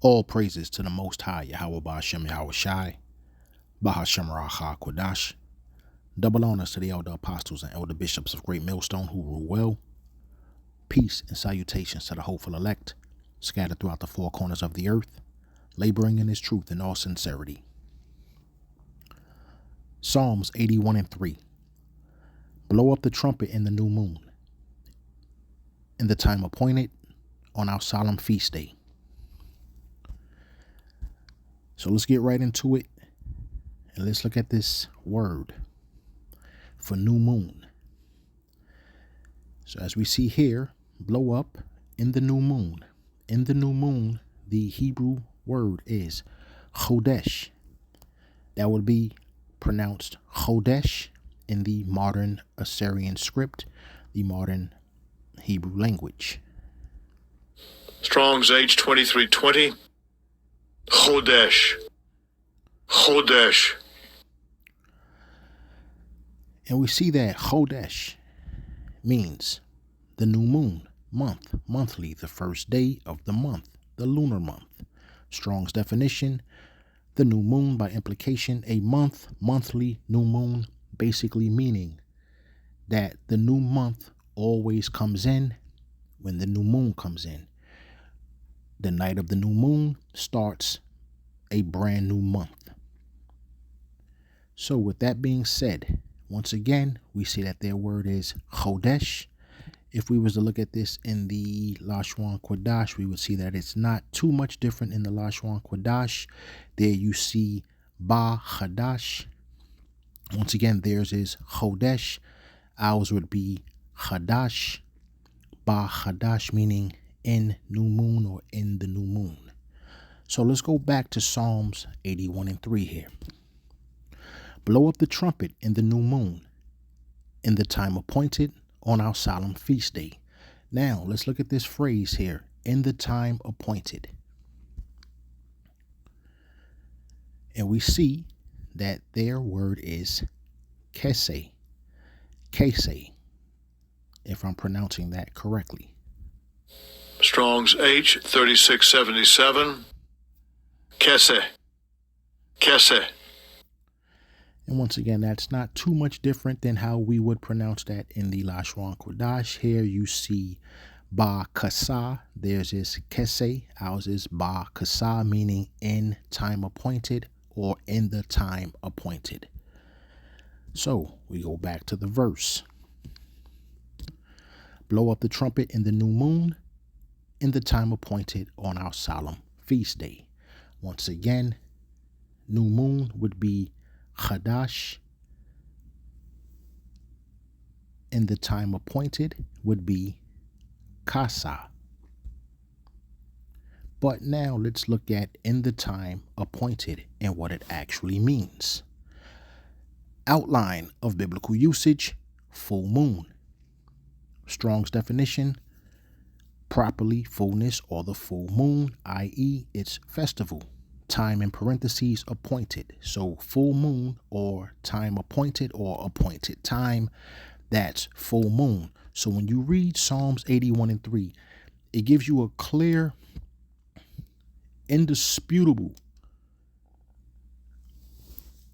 All praises to the Most High, Yahweh Ba'ashem Yahweh Shai, Bahashem Raha Kodash. Double honors to the elder apostles and elder bishops of Great Millstone who rule well. Peace and salutations to the hopeful elect, scattered throughout the four corners of the earth, laboring in his truth in all sincerity. Psalms 81:3. Blow up the trumpet in the new moon, in the time appointed, on our solemn feast day. So let's get right into it, and let's look at this word for new moon. So as we see here, blow up in the new moon. In the new moon, the Hebrew word is chodesh. That would be pronounced chodesh in the modern Assyrian script, the modern Hebrew language. Strong's H2320. Chodesh. Chodesh. And we see that chodesh means the new moon, month, monthly, the first day of the month, the lunar month. Strong's definition, the new moon, by implication, a month, monthly, new moon, basically meaning that the new month always comes in when the new moon comes in. The night of the new moon starts a brand new month. So with that being said, once again, we see that their word is chodesh. If we was to look at this in the Lashon Kodash, we would see that it's not too much different in the Lashon Kodash. There you see Ba Chadash. Once again, theirs is chodesh. Ours would be Chadash. Ba Chadash meaning in new moon or in the new moon. So let's go back to Psalms 81:3 here. Blow up the trumpet in the new moon, in the time appointed, on our solemn feast day. Now let's look at this phrase here, in the time appointed. And we see that their word is kese. Kese, if I'm pronouncing that correctly. Strong's H3677. Kese. Kese. And once again, that's not too much different than how we would pronounce that in the Lashon Kodash. Here you see Ba Kasa. Theirs is Kese. Ours is Ba Kasa, meaning in time appointed or in the time appointed. So we go back to the verse. Blow up the trumpet in the new moon, in the time appointed, on our solemn feast day. Once again, new moon would be Chadash. In the time appointed would be Kasa. But now let's look at in the time appointed and what it actually means. Outline of biblical usage, full moon. Strong's definition, properly fullness or the full moon, i.e. its festival. Time in parentheses appointed. So full moon or time appointed or appointed time, that's full moon. So when you read Psalms 81:3, it gives you a clear, indisputable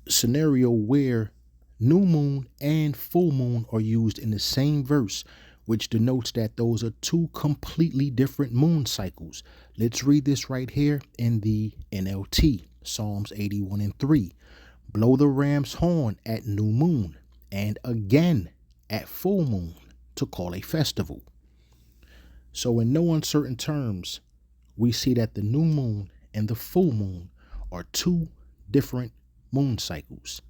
scenario where new moon and full moon are used in the same verse, which denotes that those are two completely different moon cycles. Let's read this right here in the NLT, Psalms 81:3. Blow the ram's horn at new moon and again at full moon to call a festival. So in no uncertain terms, we see that the new moon and the full moon are two different moon cycles.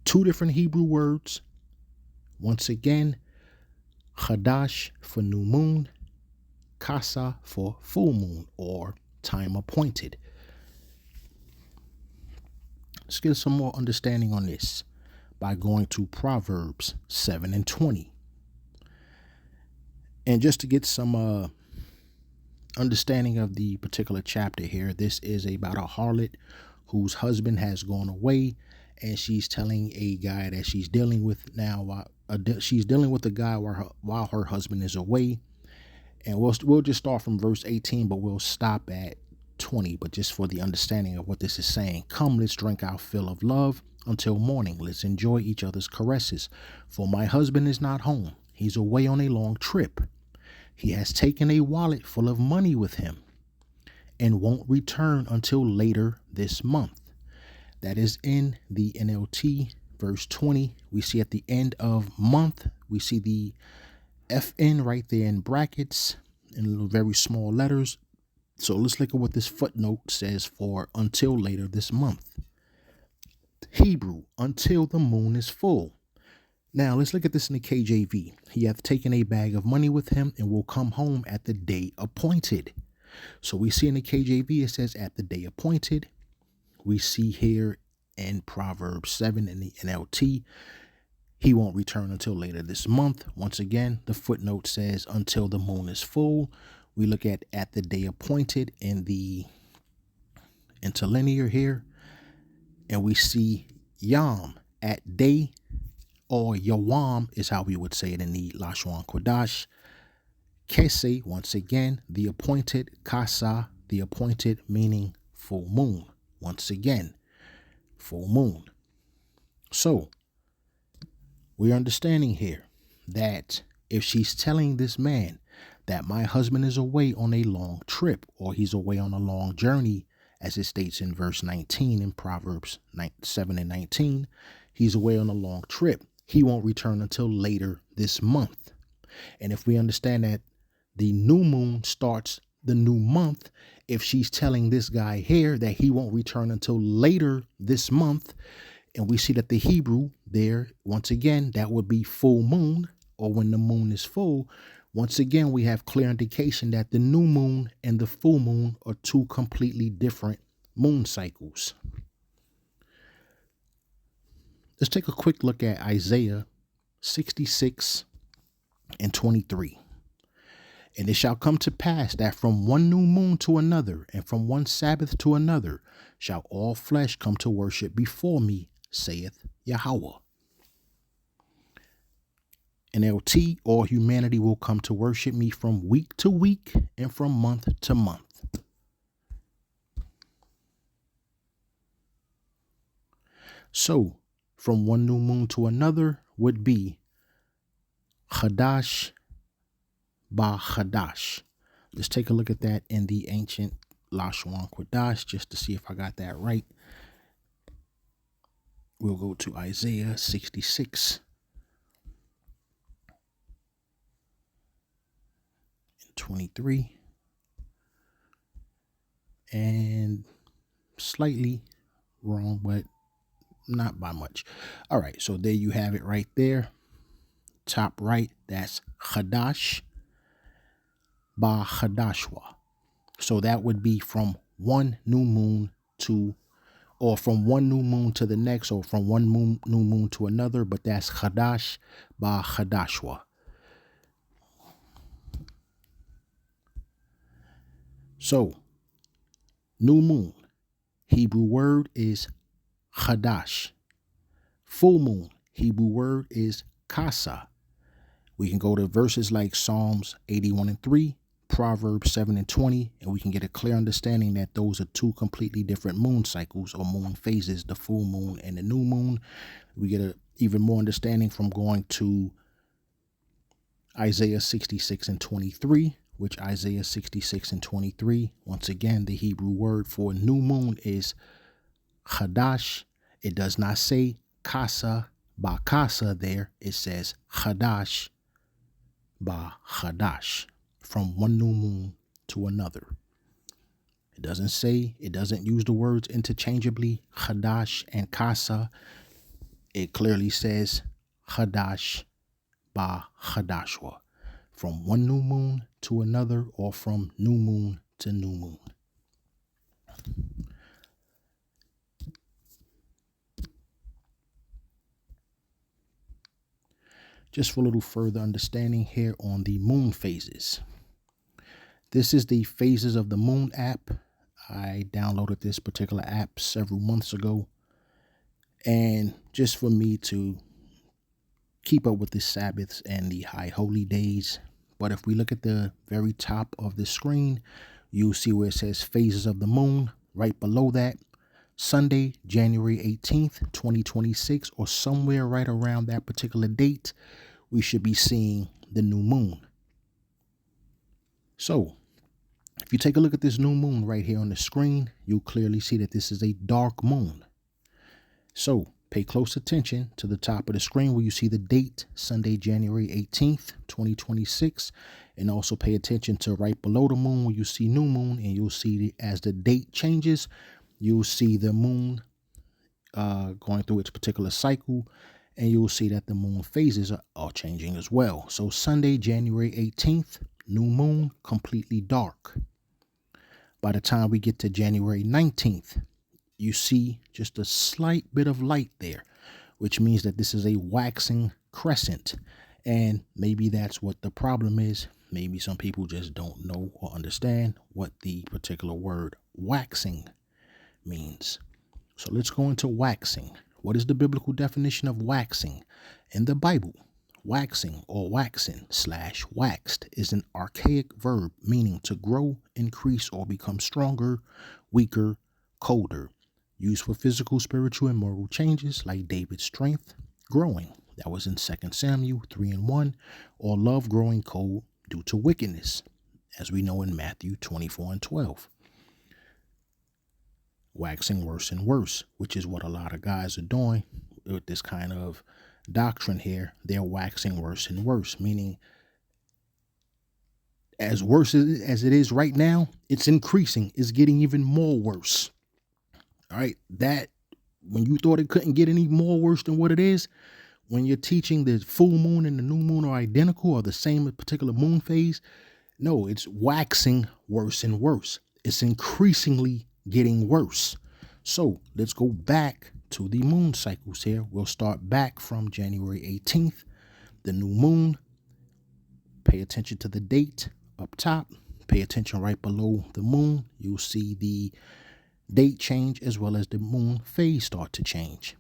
Two different Hebrew words. Once again, Chadash for new moon, Kasa for full moon or time appointed. Let's get some more understanding on this by going to Proverbs 7:20. And just to get some understanding of the particular chapter here, this is about a harlot whose husband has gone away, and she's telling a guy that she's dealing with now. She's dealing with the guy while her husband is away. And we'll just start from verse 18, but we'll stop at 20, but just for the understanding of what this is saying. Come, let's drink our fill of love until morning. Let's enjoy each other's caresses. For my husband is not home. He's away on a long trip. He has taken a wallet full of money with him and won't return until later this month. That is in the NLT, verse 20. We see at the end of month, we see the FN right there in brackets in very small letters. So let's look at what this footnote says for until later this month. Hebrew, until the moon is full. Now let's look at this in the KJV. He hath taken a bag of money with him and will come home at the day appointed. So we see in the KJV it says at the day appointed. We see here in Proverbs 7 in the NLT, he won't return until later this month. Once again, the footnote says until the moon is full. We look at the day appointed in the interlinear here, and we see Yom at day, or Yawam is how we would say it in the Lashon Kodash. Kese, once again, the appointed. Kasa, the appointed, meaning full moon. Once again, full moon. So, we're understanding here that if she's telling this man that my husband is away on a long trip, or he's away on a long journey, as it states in verse 19 in Proverbs 7 and 19, he's away on a long trip. He won't return until later this month. And if we understand that the new moon starts the new month, if she's telling this guy here that he won't return until later this month, and we see that the Hebrew there, once again, that would be full moon, or when the moon is full. Once again, we have clear indication that the new moon and the full moon are two completely different moon cycles. Let's take a quick look at Isaiah 66 and 23. And it shall come to pass that from one new moon to another, and from one Sabbath to another, shall all flesh come to worship before me, saith Yahweh. NLT, all humanity will come to worship me from week to week and from month to month. So, from one new moon to another would be Chadash Ba Chadash. Let's take a look at that in the ancient Lashon Kodash just to see if I got that right. We'll go to Isaiah 66 and 23. And slightly wrong, but not by much. All right, so there you have it right there. Top right, that's Chadash Ba Chadashwa. So that would be from one new moon to, or from one new moon to the next, or from one new moon to another, but that's Chadash Ba Chadashwa. So, new moon, Hebrew word is Chadash. Full moon, Hebrew word is Kasa. We can go to verses like Psalms 81 and 3, Proverbs 7 and 20, and we can get a clear understanding that those are two completely different moon cycles or moon phases, the full moon and the new moon. We get a even more understanding from going to Isaiah 66 and 23, which Isaiah 66 and 23, once again, the Hebrew word for new moon is Chadash. It does not say Kasa Ba Kasa there. It says Chadash Ba Chadash, from one new moon to another. It doesn't use the words interchangeably, Chadash and Kasa. It clearly says Chadash Ba Chadashwa, from one new moon to another, or from new moon to new moon. Just for a little further understanding here on the moon phases. This is the Phases of the Moon app. I downloaded this particular app several months ago. And just for me to keep up with the Sabbaths and the high holy days. But if we look at the very top of the screen, You'll see where it says phases of the moon. Right below that, Sunday, January 18th, 2026, or somewhere right around that particular date, we should be seeing the new moon. So, if you take a look at this new moon right here on the screen, you'll clearly see that this is a dark moon. So, pay close attention to the top of the screen where you see the date, Sunday, January 18th, 2026. And also pay attention to right below the moon where you see new moon, and you'll see as the date changes, you'll see the moon going through its particular cycle, and you'll see that the moon phases are changing as well. So Sunday, January 18th, new moon, completely dark. By the time we get to January 19th, you see just a slight bit of light there, which means that this is a waxing crescent. And maybe that's what the problem is. Maybe some people just don't know or understand what the particular word waxing means. So let's go into waxing. What is the biblical definition of waxing? In the Bible, waxing or waxen/waxed is an archaic verb meaning to grow, increase, or become stronger, weaker, colder. Used for physical, spiritual, and moral changes like David's strength growing. That was in 2 Samuel 3:1, or love growing cold due to wickedness, as we know in Matthew 24:12. Waxing worse and worse, which is what a lot of guys are doing with this kind of doctrine here. They're waxing worse and worse, meaning as worse as it is right now, it's increasing. It's getting even more worse. All right, that when you thought it couldn't get any more worse than what it is, when you're teaching the full moon and the new moon are identical or the same particular moon phase, no, it's waxing worse and worse. It's increasingly getting worse. So let's go back to the moon cycles here. We'll start back from January 18th, the new moon. Pay attention to the date up top. Pay attention right below the moon. You'll see the date change as well as the moon phase start to change.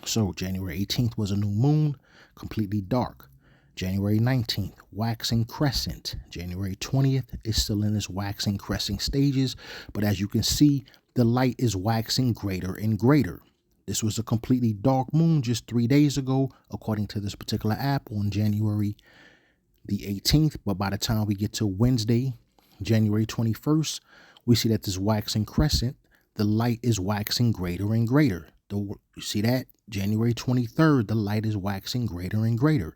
So January 18th was a new moon, completely dark. January 19th, waxing crescent. January 20th is still in its waxing crescent stages, but as you can see, the light is waxing greater and greater. This was a completely dark moon just 3 days ago, according to this particular app, on January the 18th. But by the time we get to Wednesday, January 21st, we see that this waxing crescent, the light is waxing greater and greater. You see that? January 23rd, the light is waxing greater and greater.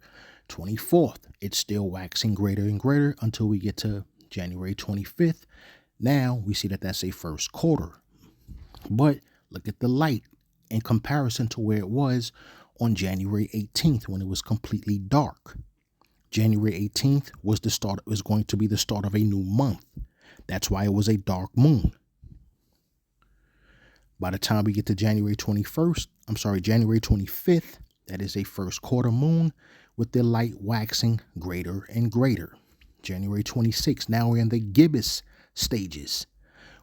24th, it's still waxing greater and greater until we get to January 25th. Now we see that that's a first quarter. But look at the light in comparison to where it was on January 18th when it was completely dark. January 18th was going to be the start of a new month. That's why it was a dark moon. By the time we get to January 25th, that is a first quarter moon with the light waxing greater and greater. January 26th, now we're in the gibbous stages.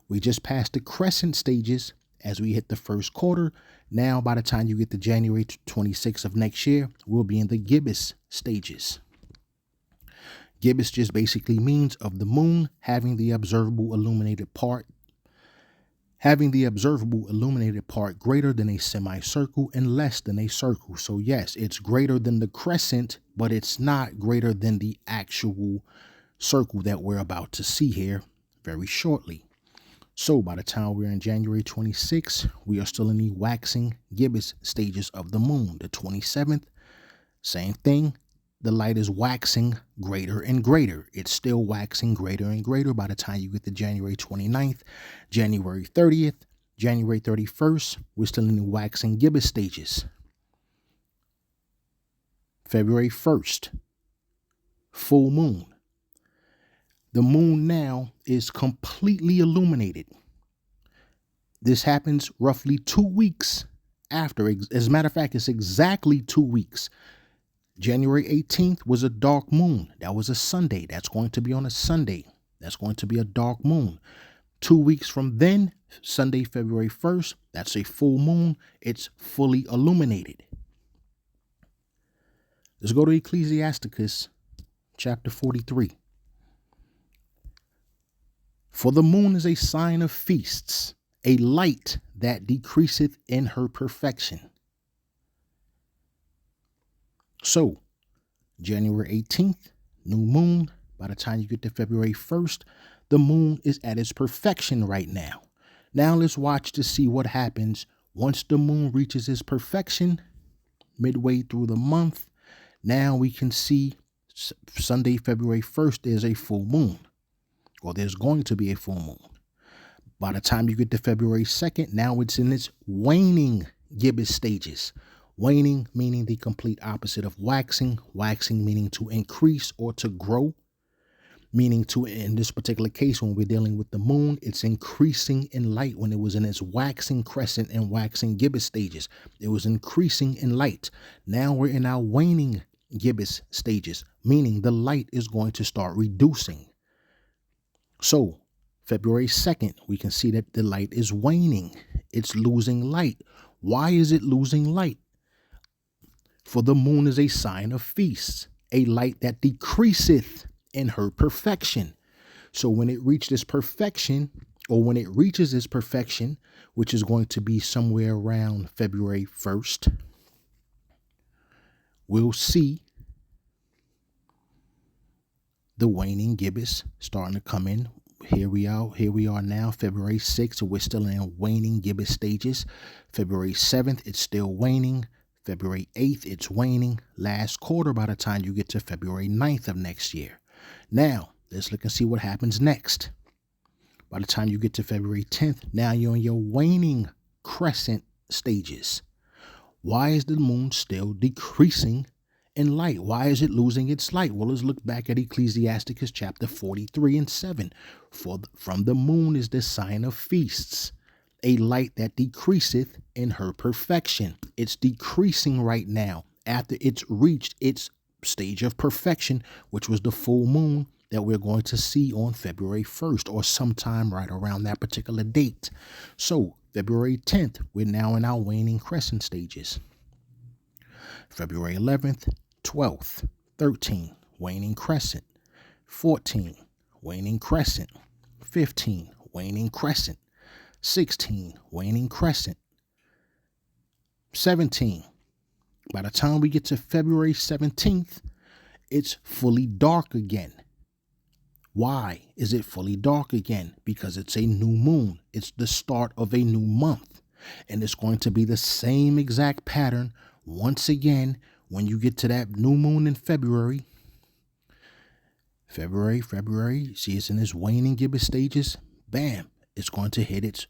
We just passed the crescent stages as we hit the first quarter. Now, by the time you get to January 26th of next year, we'll be in the gibbous stages. Gibbous just basically means of the moon having the observable illuminated part greater than a semicircle and less than a circle. So yes, it's greater than the crescent, but it's not greater than the actual circle that we're about to see here very shortly. So by the time we're in January 26th, we are still in the waxing gibbous stages of the moon. The 27th, same thing. The light is waxing greater and greater. It's still waxing greater and greater by the time you get to January 29th, January 30th, January 31st. We're still in the waxing gibbous stages. February 1st, full moon. The moon now is completely illuminated. This happens roughly 2 weeks after. As a matter of fact, it's exactly 2 weeks. January 18th was a dark moon. That was a Sunday. That's going to be on a Sunday. That's going to be a dark moon. 2 weeks from then, Sunday, February 1st, that's a full moon. It's fully illuminated. Let's go to Ecclesiasticus chapter 43. For the moon is a sign of feasts, a light that decreaseth in her perfection. So, January 18th, new moon. By the time you get to February 1st, the moon is at its perfection right now. Now let's watch to see what happens once the moon reaches its perfection midway through the month. Now we can see Sunday, February 1st, there's a full moon, or there's going to be a full moon. By the time you get to February 2nd, now it's in its waning gibbous stages. Waning meaning the complete opposite of waxing. Waxing meaning to increase or to grow. Meaning to, in this particular case, when we're dealing with the moon, it's increasing in light. When it was in its waxing crescent and waxing gibbous stages, it was increasing in light. Now we're in our waning gibbous stages, meaning the light is going to start reducing. So February 2nd, we can see that the light is waning. It's losing light. Why is it losing light? For the moon is a sign of feasts, a light that decreaseth in her perfection. So when it reaches its perfection, which is going to be somewhere around February 1st, we'll see the waning gibbous starting to come in. Here we are now, February 6th. We're still in waning gibbous stages. February 7th, it's still waning. February 8th, it's waning. Last quarter by the time you get to February 9th of next year. Now, let's look and see what happens next. By the time you get to February 10th, now you're in your waning crescent stages. Why is the moon still decreasing in light? Why is it losing its light? Well, let's look back at Ecclesiasticus chapter 43 and 7. From the moon is the sign of feasts, a light that decreaseth in her perfection. It's decreasing right now after it's reached its stage of perfection, which was the full moon that we're going to see on February 1st or sometime right around that particular date. So February 10th, we're now in our waning crescent stages. February 11th, 12th, 13, waning crescent. 14, waning crescent. 15, waning crescent. 16, waning crescent. 17, by the time we get to February 17th, it's fully dark again. Why is it fully dark again? Because it's a new moon. It's the start of a new month. And it's going to be the same exact pattern once again when you get to that new moon in February. February, see it's in its waning gibbous stages. Bam, it's going to hit its,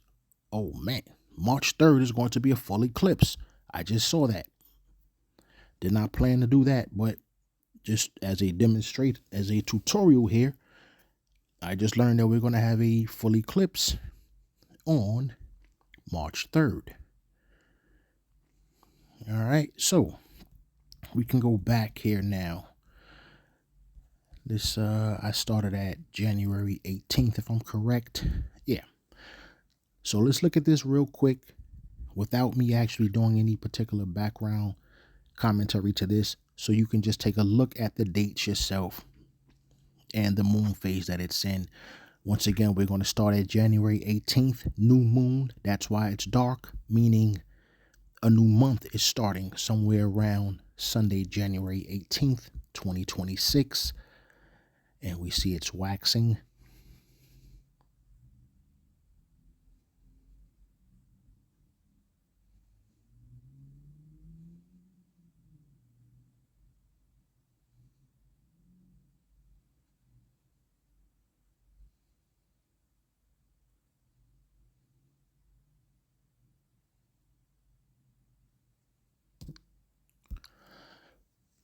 March 3rd is going to be a full eclipse. I just saw that. Did not plan to do that, but just as a tutorial here, I just learned that we're going to have a full eclipse on March 3rd. All right, so we can go back here now. This, I started at January 18th, if I'm correct. Yeah. So let's look at this real quick without me actually doing any particular background commentary to this, so you can just take a look at the dates yourself and the moon phase that it's in. Once again, we're going to start at January 18th, new moon. That's why it's dark, meaning a new month is starting somewhere around Sunday, January 18th, 2026. And we see it's waxing.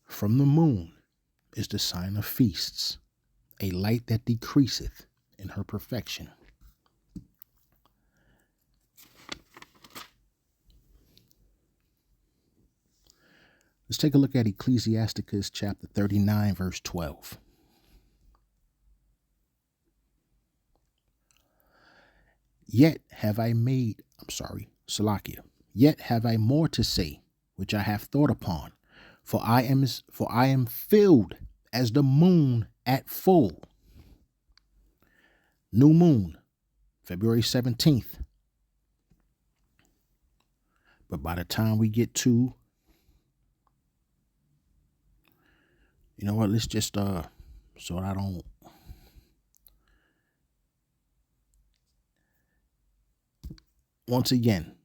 From the moon is the sign of feasts, a light that decreaseth in her perfection. Let's take a look at Ecclesiasticus chapter 39, verse 12. Yet have I more to say, which I have thought upon, for I am filled as the moon at full. New moon, February 17th. But by the time we get to, you know what, let's just, so I don't, once again,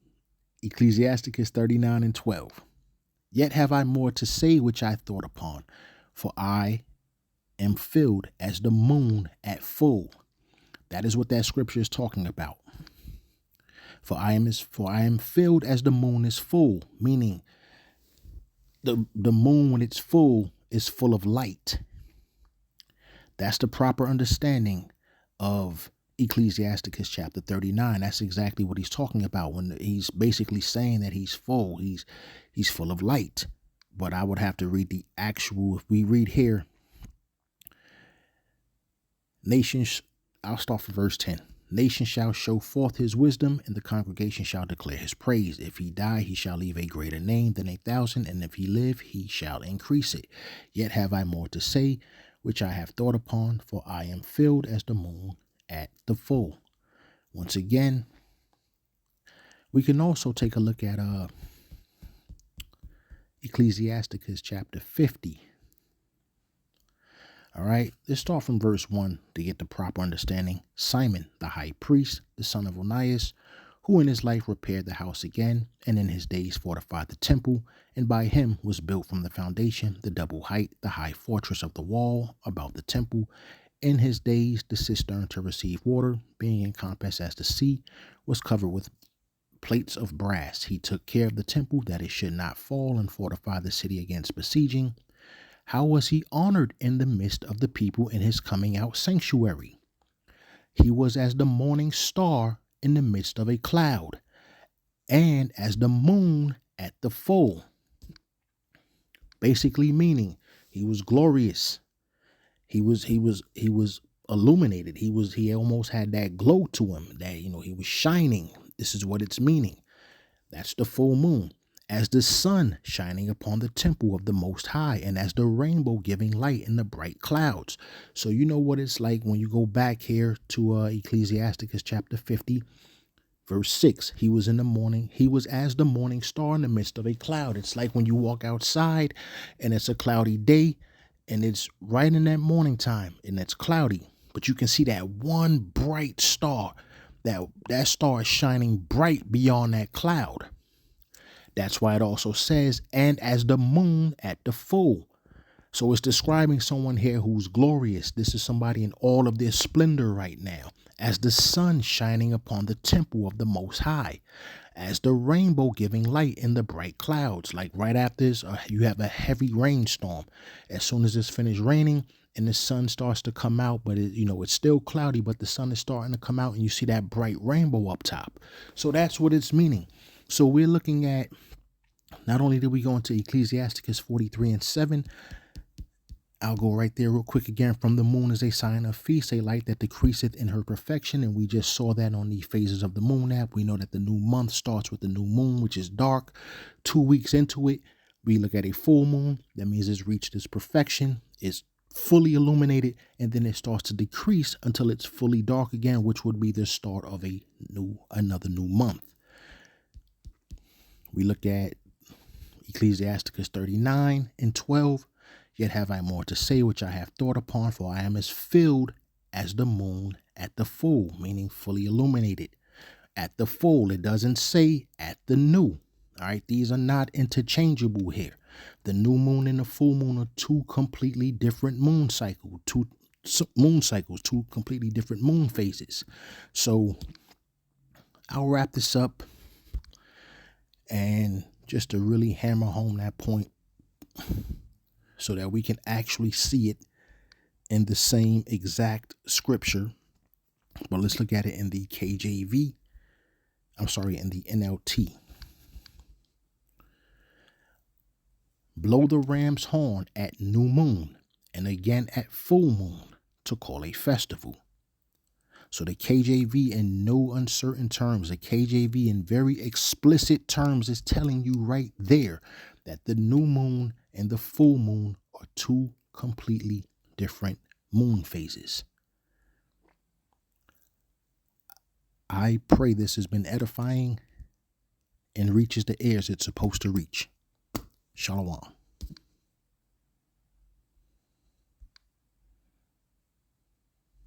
Ecclesiasticus 39 and 12. Yet have I more to say which I thought upon, for I am filled as the moon at full. That is what that scripture is talking about. For I am filled as the moon is full, meaning the moon when it's full is full of light. That's the proper understanding of Ecclesiasticus chapter 39. That's exactly what he's talking about when he's basically saying that he's full. He's full of light. But I would have to read the actual, if we read here, nations, I'll start from verse 10. Nation shall show forth his wisdom, and the congregation shall declare his praise. If he die, he shall leave a greater name than 1,000, and if he live, he shall increase it. Yet have I more to say, which I have thought upon, for I am filled as the moon at the full. Once again, we can also take a look at Ecclesiasticus chapter 50. All right, let's start from verse 1 to get the proper understanding. Simon, the high priest, the son of Onias, who in his life repaired the house again, and in his days fortified the temple, and by him was built from the foundation the double height, the high fortress of the wall about the temple. In his days the cistern to receive water, being encompassed as the sea, was covered with plates of brass. He took care of the temple that it should not fall, and fortified the city against besieging. How was he honored in the midst of the people in his coming out sanctuary? He was as the morning star in the midst of a cloud, and as the moon at the full. Basically meaning he was glorious. He was illuminated. He almost had that glow to him, that he was shining. This is what it's meaning. That's the full moon. As the sun shining upon the temple of the Most High, and as the rainbow giving light in the bright clouds. So you know what it's like when you go back here to Ecclesiasticus chapter 50, verse 6. He was in the morning. He was as the morning star in the midst of a cloud. It's like when you walk outside and it's a cloudy day, and it's right in that morning time, and it's cloudy, but you can see that one bright star. That star is shining bright beyond that cloud. That's why it also says, and as the moon at the full. So it's describing someone here who's glorious. This is somebody in all of their splendor right now. As the sun shining upon the temple of the Most High. As the rainbow giving light in the bright clouds. Like right after this, you have a heavy rainstorm. As soon as it's finished raining and the sun starts to come out, but it's still cloudy, but the sun is starting to come out, and you see that bright rainbow up top. So that's what it's meaning. So we're looking at, not only did we go into Ecclesiasticus 43 and 7, I'll go right there real quick again. From the moon is a sign of feast, a light that decreaseth in her perfection. And we just saw that on the phases of the moon app. We know that the new month starts with the new moon, which is dark. 2 weeks into it, we look at a full moon. That means it's reached its perfection. It's fully illuminated, and then it starts to decrease until it's fully dark again, which would be the start of another new month. We look at Ecclesiasticus 39 and 12. Yet have I more to say, which I have thought upon, for I am as filled as the moon at the full, meaning fully illuminated. At the full, it doesn't say at the new. All right, these are not interchangeable here. The new moon and the full moon are two completely different moon cycles, two completely different moon phases. So I'll wrap this up, and just to really hammer home that point so that we can actually see it in the same exact scripture. But let's look at it in the KJV. In the NLT. Blow the ram's horn at new moon, and again at full moon, to call a festival. So the KJV, in no uncertain terms, the KJV in very explicit terms, is telling you right there that the new moon and the full moon are two completely different moon phases. I pray this has been edifying and reaches the ears it's supposed to reach. Shalom.